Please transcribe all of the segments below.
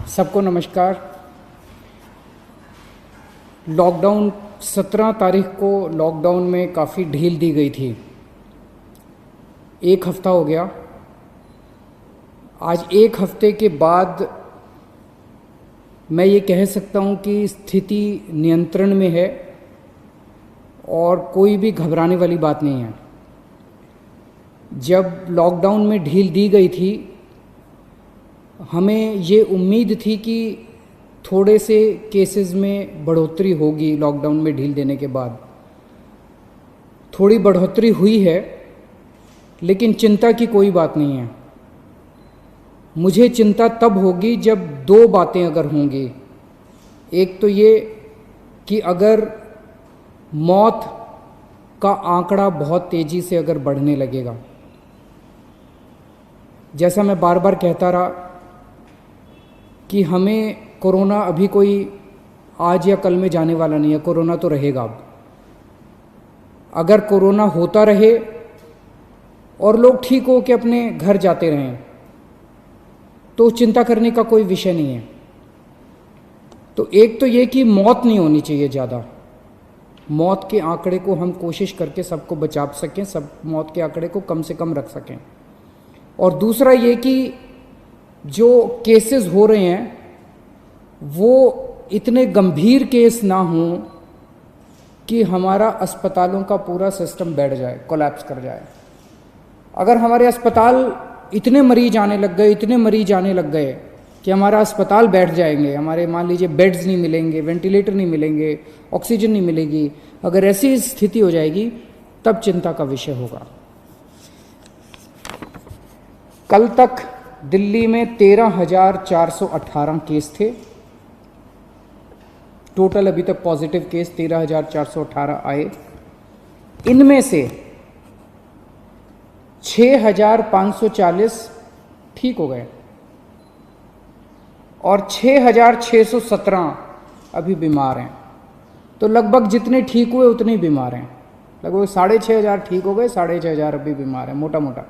सबको नमस्कार। लॉकडाउन 17 तारीख को लॉकडाउन में काफ़ी ढील दी गई थी। एक हफ्ता हो गया। आज एक हफ्ते के बाद मैं ये कह सकता हूँ कि स्थिति नियंत्रण में है और कोई भी घबराने वाली बात नहीं है। जब लॉकडाउन में ढील दी गई थी, हमें ये उम्मीद थी कि थोड़े से केसेस में बढ़ोतरी होगी। लॉकडाउन में ढील देने के बाद थोड़ी बढ़ोतरी हुई है, लेकिन चिंता की कोई बात नहीं है। मुझे चिंता तब होगी जब दो बातें अगर होंगी। एक तो ये कि अगर मौत का आंकड़ा बहुत तेज़ी से अगर बढ़ने लगेगा, जैसा मैं बार बार कहता रहा कि हमें कोरोना अभी कोई आज या कल में जाने वाला नहीं है। कोरोना तो रहेगा। अब अगर कोरोना होता रहे और लोग ठीक हो के अपने घर जाते रहें तो चिंता करने का कोई विषय नहीं है। तो एक तो ये कि मौत नहीं होनी चाहिए ज़्यादा। मौत के आंकड़े को हम कोशिश करके सबको बचा सकें, सब मौत के आंकड़े को कम से कम रख सकें। और दूसरा ये कि जो केसेस हो रहे हैं वो इतने गंभीर केस ना हों कि हमारा अस्पतालों का पूरा सिस्टम बैठ जाए, कोलैप्स कर जाए। अगर हमारे अस्पताल इतने मरीज आने लग गए, इतने मरीज आने लग गए कि हमारा अस्पताल बैठ जाएंगे, हमारे मान लीजिए बेड्स नहीं मिलेंगे, वेंटिलेटर नहीं मिलेंगे, ऑक्सीजन नहीं मिलेगी, अगर ऐसी स्थिति हो जाएगी तब चिंता का विषय होगा। कल तक दिल्ली में 13,418 केस थे। टोटल अभी तक पॉजिटिव केस 13,418 आए। इनमें से 6,540 ठीक हो गए और 6,617 अभी बीमार हैं। तो लगभग जितने ठीक हुए उतने ही बीमार हैं। लगभग 6,500 ठीक हो गए, 6,500 अभी बीमार हैं मोटा मोटा।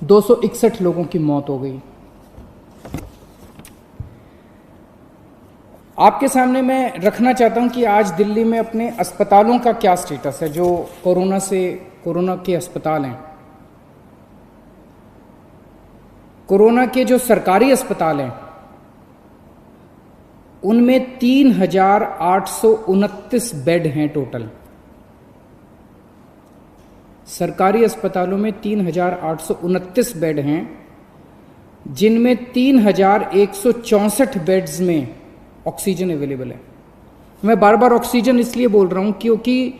261 लोगों की मौत हो गई। आपके सामने मैं रखना चाहता हूं कि आज दिल्ली में अपने अस्पतालों का क्या स्टेटस है, जो कोरोना के अस्पताल हैं। कोरोना के जो सरकारी अस्पताल हैं उनमें 3,829 बेड हैं टोटल। सरकारी अस्पतालों में 3,829 बेड हैं, जिनमें 3,164 बेड्स में ऑक्सीजन अवेलेबल है। मैं बार बार ऑक्सीजन इसलिए बोल रहा हूं क्योंकि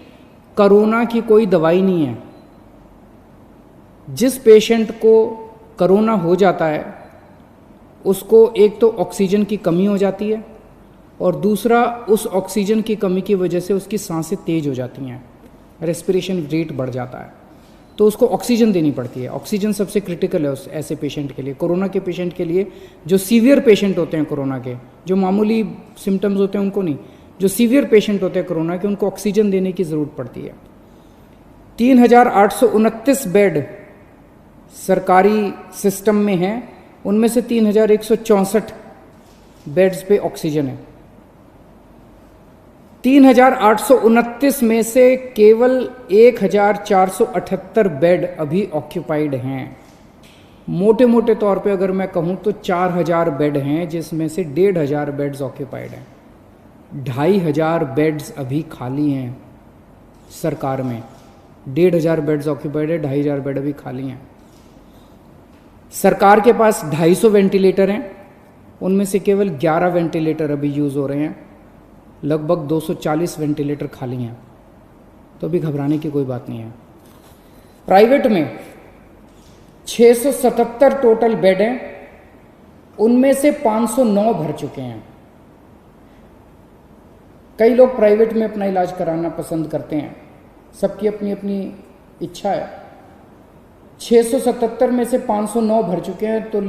कोरोना की कोई दवाई नहीं है। जिस पेशेंट को कोरोना हो जाता है उसको एक तो ऑक्सीजन की कमी हो जाती है और दूसरा उस ऑक्सीजन की कमी की वजह से उसकी सांसें तेज हो जाती हैं, रेस्पिरेशन रेट बढ़ जाता है, तो उसको ऑक्सीजन देनी पड़ती है। ऑक्सीजन सबसे क्रिटिकल है उस ऐसे पेशेंट के लिए, कोरोना के पेशेंट के लिए। जो सीवियर पेशेंट होते हैं कोरोना के, जो मामूली सिम्टम्स होते हैं उनको नहीं, जो सीवियर पेशेंट होते हैं कोरोना के, उनको ऑक्सीजन देने की ज़रूरत पड़ती है। 3,829 बेड सरकारी सिस्टम में हैं, उनमें से 3,164 बेड्स पे ऑक्सीजन है। 3,829 में से केवल 1,478 बेड अभी ऑक्यूपाइड हैं। मोटे मोटे तौर पे अगर मैं कहूँ तो 4,000 बेड हैं, जिसमें से 1,500 बेड्स ऑक्यूपाइड हैं। 2,500 बेड्स अभी खाली हैं सरकार में। 1,500 बेड्स ऑक्यूपाइड है, 2,500 बेड अभी खाली हैं। सरकार के पास 250 वेंटिलेटर हैं, उनमें से केवल 11 वेंटिलेटर अभी यूज़ हो रहे हैं। लगभग 240 वेंटिलेटर खाली हैं, तो अभी घबराने की कोई बात नहीं है। प्राइवेट में 677 टोटल बेड हैं, उनमें से 509 भर चुके हैं। कई लोग प्राइवेट में अपना इलाज कराना पसंद करते हैं, सबकी अपनी अपनी इच्छा है। 677 में से 509 भर चुके हैं, तो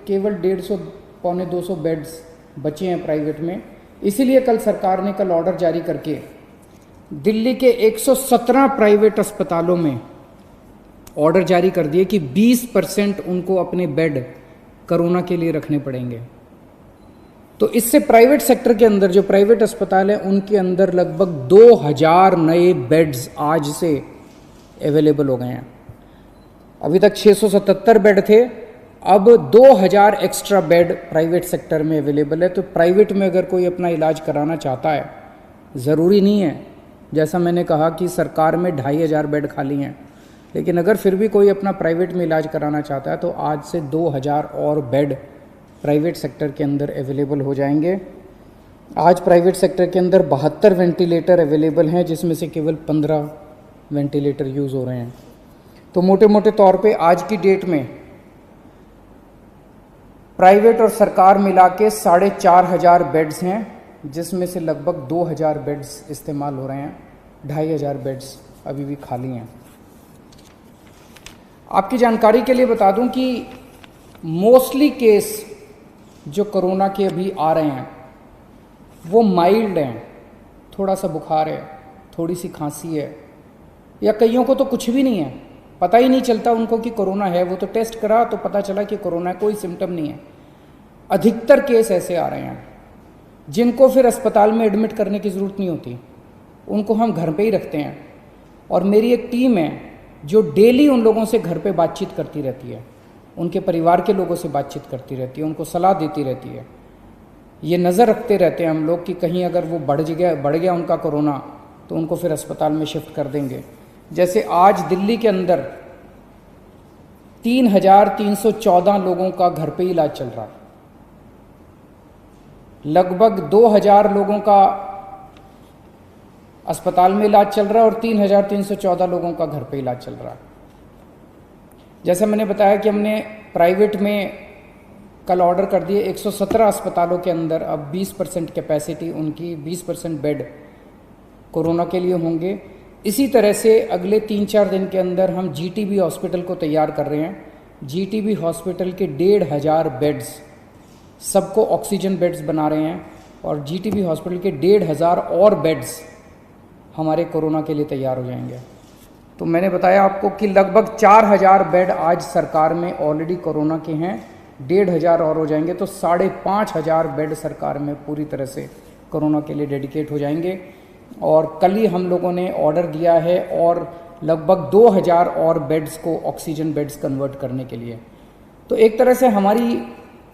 केवल 150 पौने 200 बेड्स बचे हैं प्राइवेट में। इसीलिए कल सरकार ने ऑर्डर जारी करके दिल्ली के 117 प्राइवेट अस्पतालों में ऑर्डर जारी कर दिए कि 20% उनको अपने बेड कोरोना के लिए रखने पड़ेंगे। तो इससे प्राइवेट सेक्टर के अंदर जो प्राइवेट अस्पताल हैं उनके अंदर लगभग 2000 नए बेड्स आज से अवेलेबल हो गए हैं। अभी तक 677 बेड थे, अब 2000 एक्स्ट्रा बेड प्राइवेट सेक्टर में अवेलेबल है। तो प्राइवेट में अगर कोई अपना इलाज कराना चाहता है, ज़रूरी नहीं है जैसा मैंने कहा कि सरकार में 2500 बेड खाली हैं, लेकिन अगर फिर भी कोई अपना प्राइवेट में इलाज कराना चाहता है तो आज से 2000 और बेड प्राइवेट सेक्टर के अंदर अवेलेबल हो जाएंगे। आज प्राइवेट सेक्टर के अंदर 72 वेंटिलेटर अवेलेबल हैं, जिसमें से केवल 15 वेंटिलेटर यूज़ हो रहे हैं। तो मोटे मोटे तौर पे आज की डेट में प्राइवेट और सरकार मिला के 4500 बेड्स हैं, जिसमें से लगभग 2000 बेड्स इस्तेमाल हो रहे हैं, 2500 बेड्स अभी भी खाली हैं। आपकी जानकारी के लिए बता दूं कि मोस्टली केस जो कोरोना के अभी आ रहे हैं वो माइल्ड हैं, थोड़ा सा बुखार है, थोड़ी सी खांसी है, या कईयों को तो कुछ भी नहीं है, पता ही नहीं चलता उनको कि कोरोना है। वो तो टेस्ट करा तो पता चला कि कोरोना है, कोई सिम्टम नहीं है। अधिकतर केस ऐसे आ रहे हैं जिनको फिर अस्पताल में एडमिट करने की ज़रूरत नहीं होती, उनको हम घर पे ही रखते हैं। और मेरी एक टीम है जो डेली उन लोगों से घर पे बातचीत करती रहती है, उनके परिवार के लोगों से बातचीत करती रहती है, उनको सलाह देती रहती है। ये नज़र रखते रहते हैं हम लोग कि कहीं अगर वो बढ़ गया उनका कोरोना तो उनको फिर अस्पताल में शिफ्ट कर देंगे। जैसे आज दिल्ली के अंदर 3314 लोगों का घर पे इलाज चल रहा है, लगभग 2000 लोगों का अस्पताल में इलाज चल रहा है और 3314 लोगों का घर पे इलाज चल रहा है। जैसे मैंने बताया कि हमने प्राइवेट में कल ऑर्डर कर दिए 117 अस्पतालों के अंदर, अब 20% कैपेसिटी उनकी, 20% बेड कोरोना के लिए होंगे। इसी तरह से अगले 3-4 दिन के अंदर हम जीटीबी हॉस्पिटल को तैयार कर रहे हैं। जीटीबी हॉस्पिटल के 1500 बेड्स, सबको ऑक्सीजन बेड्स बना रहे हैं, और जीटीबी हॉस्पिटल के 1500 और बेड्स हमारे कोरोना के लिए तैयार हो जाएंगे। तो मैंने बताया आपको कि लगभग 4000 बेड आज सरकार में ऑलरेडी कोरोना के हैं, 1500 और हो जाएंगे, तो 5500 बेड सरकार में पूरी तरह से कोरोना के लिए डेडिकेट हो जाएंगे। और कल ही हम लोगों ने ऑर्डर दिया है और लगभग 2000 और बेड्स को ऑक्सीजन बेड्स कन्वर्ट करने के लिए। तो एक तरह से हमारी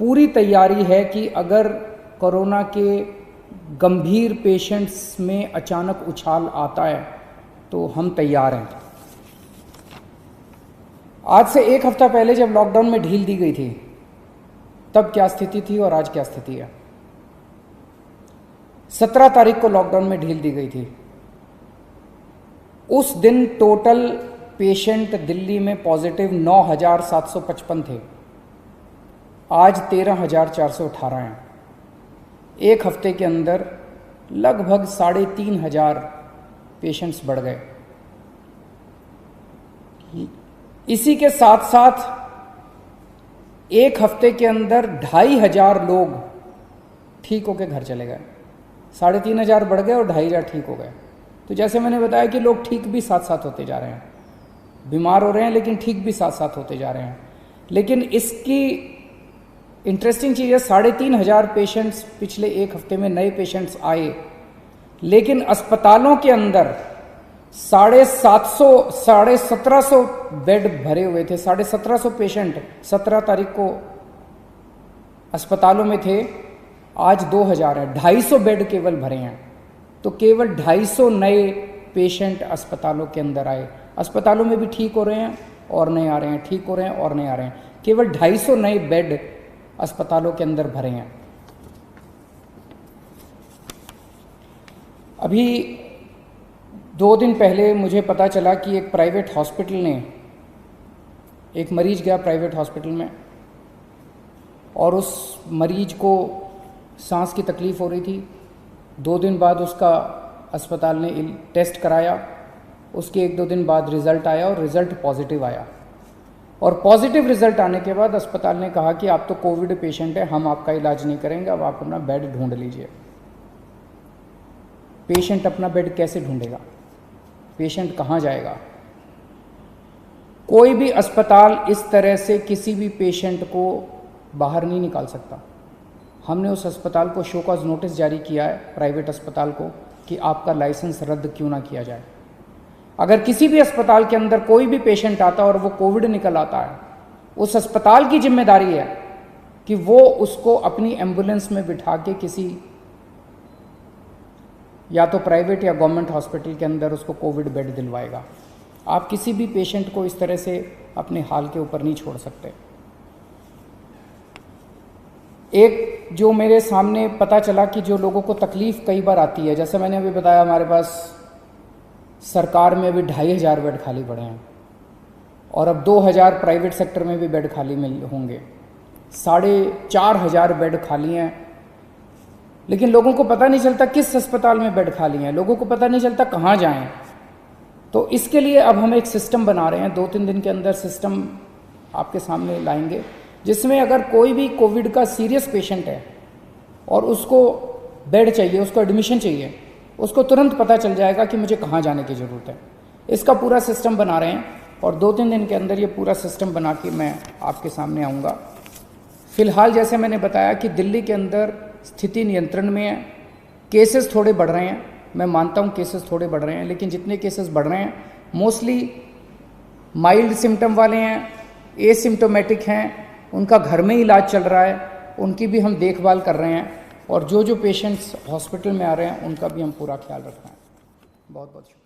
पूरी तैयारी है कि अगर कोरोना के गंभीर पेशेंट्स में अचानक उछाल आता है तो हम तैयार हैं। आज से 1 हफ्ता पहले जब लॉकडाउन में ढील दी गई थी तब क्या स्थिति थी और आज क्या स्थिति है। 17 तारीख को लॉकडाउन में ढील दी गई थी। उस दिन टोटल पेशेंट दिल्ली में पॉजिटिव 9755 थे, आज 13418 हैं। 1 हफ्ते के अंदर लगभग 3500 पेशेंट्स बढ़ गए। इसी के साथ साथ 1 हफ्ते के अंदर 2500 लोग ठीक होकर घर चले गए। 3500 बढ़ गए और 2500 ठीक हो गए। तो जैसे मैंने बताया कि लोग ठीक भी साथ साथ होते जा रहे हैं, बीमार हो रहे हैं लेकिन ठीक भी साथ साथ होते जा रहे हैं। लेकिन इसकी इंटरेस्टिंग चीज़ है, 3500 पेशेंट्स पिछले 1 हफ्ते में नए पेशेंट्स आए, लेकिन अस्पतालों के अंदर 1750 बेड भरे हुए थे। 1750 पेशेंट 17 तारीख को अस्पतालों में थे, आज 2000 है। 250 बेड केवल भरे हैं। तो केवल 250 नए पेशेंट अस्पतालों के अंदर आए। अस्पतालों में भी ठीक हो रहे हैं और नए आ रहे हैं, ठीक हो रहे हैं और नए आ रहे हैं। केवल 250 नए बेड अस्पतालों के अंदर भरे हैं। अभी 2 दिन पहले मुझे पता चला कि एक प्राइवेट हॉस्पिटल ने, एक मरीज गया प्राइवेट हॉस्पिटल में और उस मरीज को सांस की तकलीफ़ हो रही थी। 2 दिन बाद उसका अस्पताल ने टेस्ट कराया, उसके 1-2 दिन बाद रिज़ल्ट आया और रिज़ल्ट पॉजिटिव आया। और पॉजिटिव रिज़ल्ट आने के बाद अस्पताल ने कहा कि आप तो कोविड पेशेंट है, हम आपका इलाज नहीं करेंगे, अब आप अपना बेड ढूंढ लीजिए। पेशेंट अपना बेड कैसे ढूंढेगा? पेशेंट कहाँ जाएगा? कोई भी अस्पताल इस तरह से किसी भी पेशेंट को बाहर नहीं निकाल सकता। हमने उस अस्पताल को शो कॉज नोटिस जारी किया है, प्राइवेट अस्पताल को, कि आपका लाइसेंस रद्द क्यों ना किया जाए। अगर किसी भी अस्पताल के अंदर कोई भी पेशेंट आता और वो कोविड निकल आता है, उस अस्पताल की जिम्मेदारी है कि वो उसको अपनी एम्बुलेंस में बिठा के किसी या तो प्राइवेट या गवर्नमेंट हॉस्पिटल के अंदर उसको कोविड बेड दिलवाएगा। आप किसी भी पेशेंट को इस तरह से अपने हाल के ऊपर नहीं छोड़ सकते। एक जो मेरे सामने पता चला कि जो लोगों को तकलीफ़ कई बार आती है, जैसे मैंने अभी बताया, हमारे पास सरकार में अभी 2500 बेड खाली पड़े हैं और अब 2000 प्राइवेट सेक्टर में भी बेड खाली होंगे। 4500 बेड खाली हैं, लेकिन लोगों को पता नहीं चलता किस अस्पताल में बेड खाली हैं, लोगों को पता नहीं चलता कहाँ जाएं। तो इसके लिए अब हम एक सिस्टम बना रहे हैं, 2-3 दिन के अंदर सिस्टम आपके सामने लाएंगे, जिसमें अगर कोई भी कोविड का सीरियस पेशेंट है और उसको बेड चाहिए, उसको एडमिशन चाहिए, उसको तुरंत पता चल जाएगा कि मुझे कहाँ जाने की ज़रूरत है। इसका पूरा सिस्टम बना रहे हैं और 2-3 दिन के अंदर ये पूरा सिस्टम बना के मैं आपके सामने आऊँगा। फ़िलहाल जैसे मैंने बताया कि दिल्ली के अंदर स्थिति नियंत्रण में है, केसेस थोड़े बढ़ रहे हैं, मैं मानता हूँ केसेस थोड़े बढ़ रहे हैं, लेकिन जितने केसेस बढ़ रहे हैं मोस्टली माइल्ड सिम्टम वाले हैं, एसिम्टोमेटिक हैं, उनका घर में ही इलाज चल रहा है, उनकी भी हम देखभाल कर रहे हैं और जो पेशेंट्स हॉस्पिटल में आ रहे हैं उनका भी हम पूरा ख्याल रख रहे हैं। बहुत बहुत शुक्रिया।